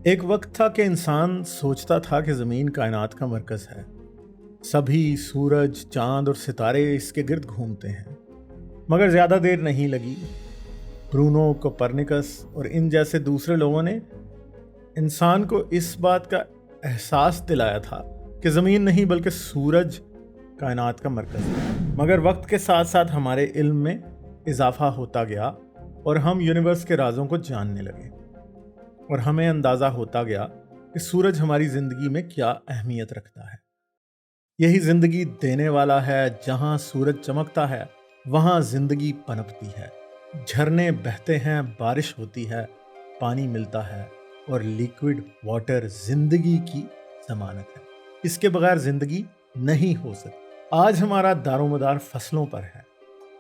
एक वक्त था कि इंसान सोचता था कि ज़मीन कायनात का मरकज़ है। सभी सूरज, चांद और सितारे इसके गिर्द घूमते हैं। मगर ज़्यादा देर नहीं लगी। ब्रूनो, कोपरनिकस और इन जैसे दूसरे लोगों ने इंसान को इस बात का एहसास दिलाया था कि ज़मीन नहीं बल्कि सूरज कायनात का मरकज़ है। मगर वक्त के साथ साथ हमारे इल्म में इजाफा होता गया और हम यूनिवर्स के राजों को जानने लगे और हमें अंदाज़ा होता गया कि सूरज हमारी ज़िंदगी में क्या अहमियत रखता है। यही ज़िंदगी देने वाला है। जहाँ सूरज चमकता है वहाँ ज़िंदगी पनपती है। झरने बहते हैं, बारिश होती है, पानी मिलता है और लिक्विड वाटर ज़िंदगी की ज़मानत है। इसके बगैर ज़िंदगी नहीं हो सकती। आज हमारा दारोमदार फसलों पर है।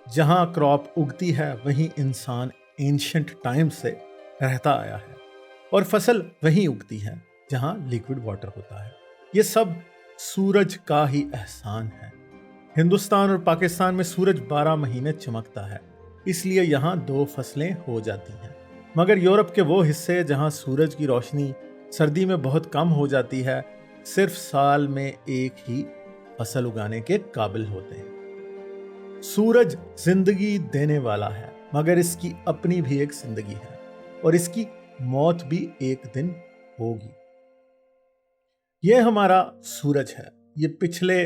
जहाँ क्रॉप उगती है वहीं इंसान एंशिएंट टाइम से रहता आया है और फसल वहीं उगती है जहाँ लिक्विड वाटर होता है। ये सब सूरज का ही एहसान है। हिंदुस्तान और पाकिस्तान में सूरज 12 महीने चमकता है, इसलिए यहाँ 2 फसलें हो जाती हैं। मगर यूरोप के वो हिस्से जहाँ सूरज की रोशनी सर्दी में बहुत कम हो जाती है, सिर्फ साल में एक ही फसल उगाने के काबिल होते हैं। सूरज जिंदगी देने वाला है, मगर इसकी अपनी भी एक जिंदगी है और इसकी मौत भी एक दिन होगी। यह हमारा सूरज है। ये पिछले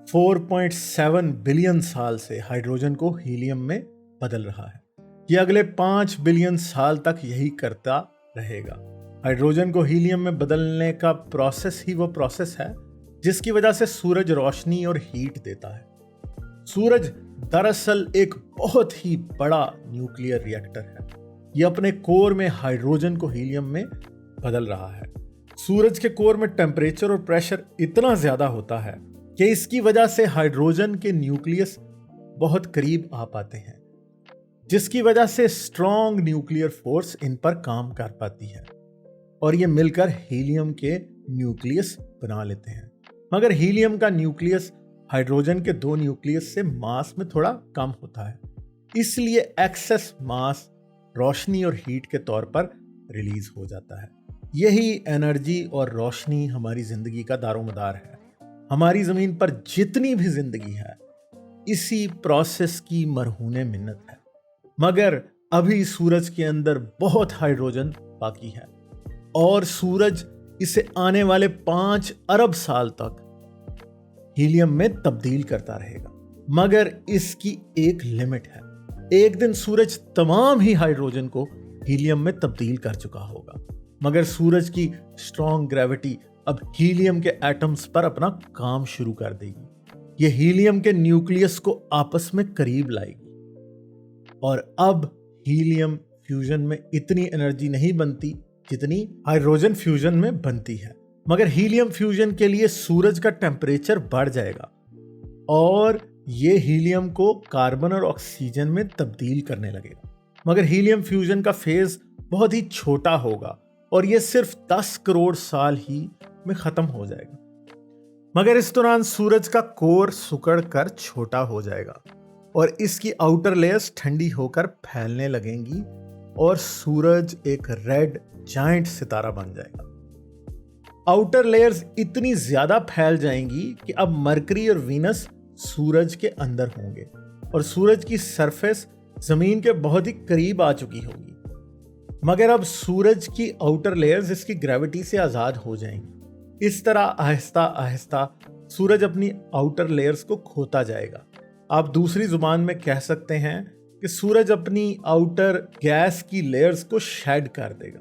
4.7 बिलियन साल से हाइड्रोजन को हीलियम में बदल रहा है। यह अगले 5 बिलियन साल तक यही करता रहेगा। हाइड्रोजन को हीलियम में बदलने का प्रोसेस ही वो प्रोसेस है जिसकी वजह से सूरज रोशनी और हीट देता है। सूरज दरअसल एक बहुत ही बड़ा न्यूक्लियर रिएक्टर है। यह अपने कोर में हाइड्रोजन को हीलियम में बदल रहा है। सूरज के कोर में टेम्परेचर और प्रेशर इतना ज्यादा होता है कि इसकी वजह से हाइड्रोजन के न्यूक्लियस बहुत करीब आ पाते हैं, जिसकी वजह से स्ट्रॉन्ग न्यूक्लियर फोर्स इन पर काम कर पाती है और ये मिलकर हीलियम के न्यूक्लियस बना लेते हैं। मगर हीलियम का न्यूक्लियस हाइड्रोजन के 2 न्यूक्लियस से मास में थोड़ा कम होता है, इसलिए एक्सेस मास रोशनी और हीट के तौर पर रिलीज हो जाता है। यही एनर्जी और रोशनी हमारी जिंदगी का दारोमदार है। हमारी जमीन पर जितनी भी जिंदगी है इसी प्रोसेस की मरहूने मिन्नत है। मगर अभी सूरज के अंदर बहुत हाइड्रोजन बाकी है और सूरज इसे आने वाले 5 अरब साल तक हीलियम में तब्दील करता रहेगा। मगर इसकी एक लिमिट है। एक दिन सूरज तमाम ही हाइड्रोजन को हीलियम में तब्दील कर चुका होगा, मगर सूरज की स्ट्रॉन्ग ग्रेविटी अब हीलियम के एटम्स पर अपना काम शुरू कर देगी। यह हीलियम के न्यूक्लियस को आपस में करीब लाएगी और अब हीलियम फ्यूजन में इतनी एनर्जी नहीं बनती जितनी हाइड्रोजन फ्यूजन में बनती है। मगर हीलियम फ्यूजन के लिए सूरज का टेम्परेचर बढ़ जाएगा और ये हीलियम को कार्बन और ऑक्सीजन में तब्दील करने लगेगा। मगर हीलियम फ्यूजन का फेज बहुत ही छोटा होगा और ये सिर्फ 10 करोड़ साल ही में खत्म हो जाएगा। मगर इस दौरान सूरज का कोर सिकुड़ कर छोटा हो जाएगा और इसकी आउटर लेयर्स ठंडी होकर फैलने लगेंगी और सूरज एक रेड जायंट सितारा बन जाएगा। आउटर लेयर्स इतनी ज्यादा फैल जाएंगी कि अब मरकरी और वीनस सूरज के अंदर होंगे और सूरज की सरफेस जमीन के बहुत ही करीब आ चुकी होगी। मगर अब सूरज की आउटर लेयर्स इसकी ग्रेविटी से आजाद हो जाएंगी। इस तरह आहिस्ता आहिस्ता सूरज अपनी आउटर लेयर्स को खोता जाएगा। आप दूसरी जुबान में कह सकते हैं कि सूरज अपनी आउटर गैस की लेयर्स को शेड कर देगा।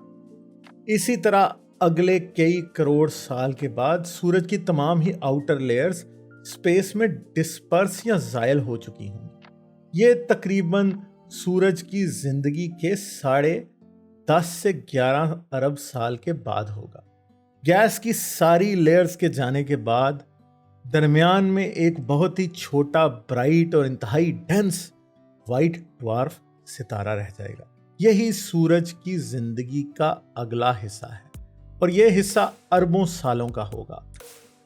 इसी तरह अगले कई करोड़ साल के बाद सूरज की तमाम ही आउटर लेयर्स स्पेस में डिस्पर्स या जायल हो चुकी होंगी। ये तकरीबन सूरज की जिंदगी के 10.5 से 11 अरब साल के बाद होगा। गैस की सारी लेयर्स के जाने के बाद दरमियान में एक बहुत ही छोटा, ब्राइट और इंतहाई डेंस वाइट ड्वार्फ सितारा रह जाएगा। यही सूरज की जिंदगी का अगला हिस्सा है और यह हिस्सा अरबों सालों का होगा।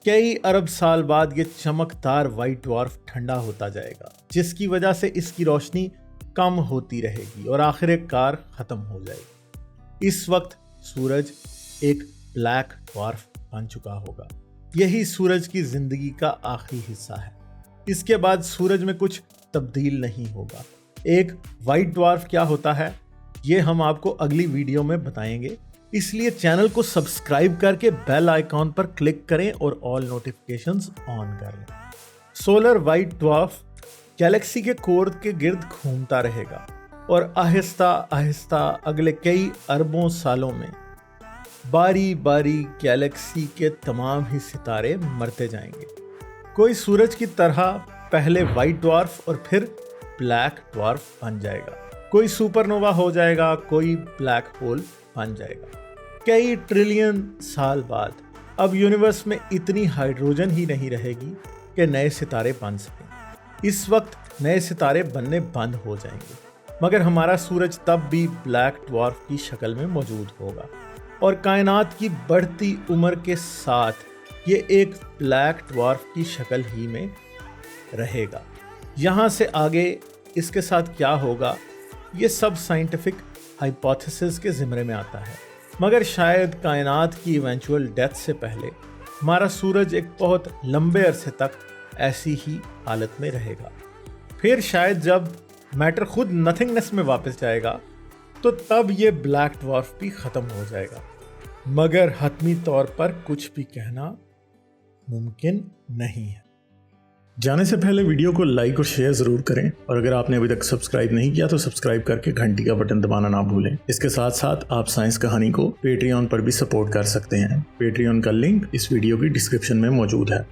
कई अरब साल बाद ये चमकदार वाइट ड्वार्फ ठंडा होता जाएगा, जिसकी वजह से इसकी रोशनी कम होती रहेगी और आखिरकार खत्म हो जाएगी। इस वक्त सूरज एक ब्लैक ड्वार्फ बन चुका होगा। यही सूरज की जिंदगी का आखिरी हिस्सा है। इसके बाद सूरज में कुछ तब्दील नहीं होगा। एक वाइट ड्वार्फ क्या होता है ये हम आपको अगली वीडियो में बताएंगे, इसलिए चैनल को सब्सक्राइब करके बेल आइकॉन पर क्लिक करें और ऑल नोटिफिकेशंस ऑन कर लें। सोलर वाइट ड्वार्फ गैलेक्सी के कोर के गिर्द घूमता रहेगा और आहिस्ता आहिस्ता अगले कई अरबों सालों में बारी बारी गैलेक्सी के तमाम ही सितारे मरते जाएंगे। कोई सूरज की तरह पहले वाइट ड्वार्फ और फिर ब्लैक ड्वार्फ बन जाएगा, कोई सुपरनोवा हो जाएगा, कोई ब्लैक होल बन जाएगा। कई ट्रिलियन साल बाद अब यूनिवर्स में इतनी हाइड्रोजन ही नहीं रहेगी कि नए सितारे बन सकें। इस वक्त नए सितारे बनने बंद हो जाएंगे, मगर हमारा सूरज तब भी ब्लैक ड्वार्फ की शक्ल में मौजूद होगा और कायनात की बढ़ती उम्र के साथ ये एक ब्लैक ड्वार्फ की शक्ल ही में रहेगा। यहाँ से आगे इसके साथ क्या होगा ये सब साइंटिफिक हाइपोथेसिस के ज़िम्मे में आता है, मगर शायद कायनात की इवेंचुअल डेथ से पहले हमारा सूरज एक बहुत लंबे अरसे तक ऐसी ही हालत में रहेगा। फिर शायद जब मैटर खुद नथिंगनेस में वापस जाएगा तो तब ये ब्लैक ड्वार्फ भी ख़त्म हो जाएगा, मगर हतमी तौर पर कुछ भी कहना मुमकिन नहीं है। जाने से पहले वीडियो को लाइक और शेयर जरूर करें और अगर आपने अभी तक सब्सक्राइब नहीं किया तो सब्सक्राइब करके घंटी का बटन दबाना ना भूलें। इसके साथ साथ आप साइंस कहानी को पेट्रियन पर भी सपोर्ट कर सकते हैं। पेट्रियन का लिंक इस वीडियो की डिस्क्रिप्शन में मौजूद है।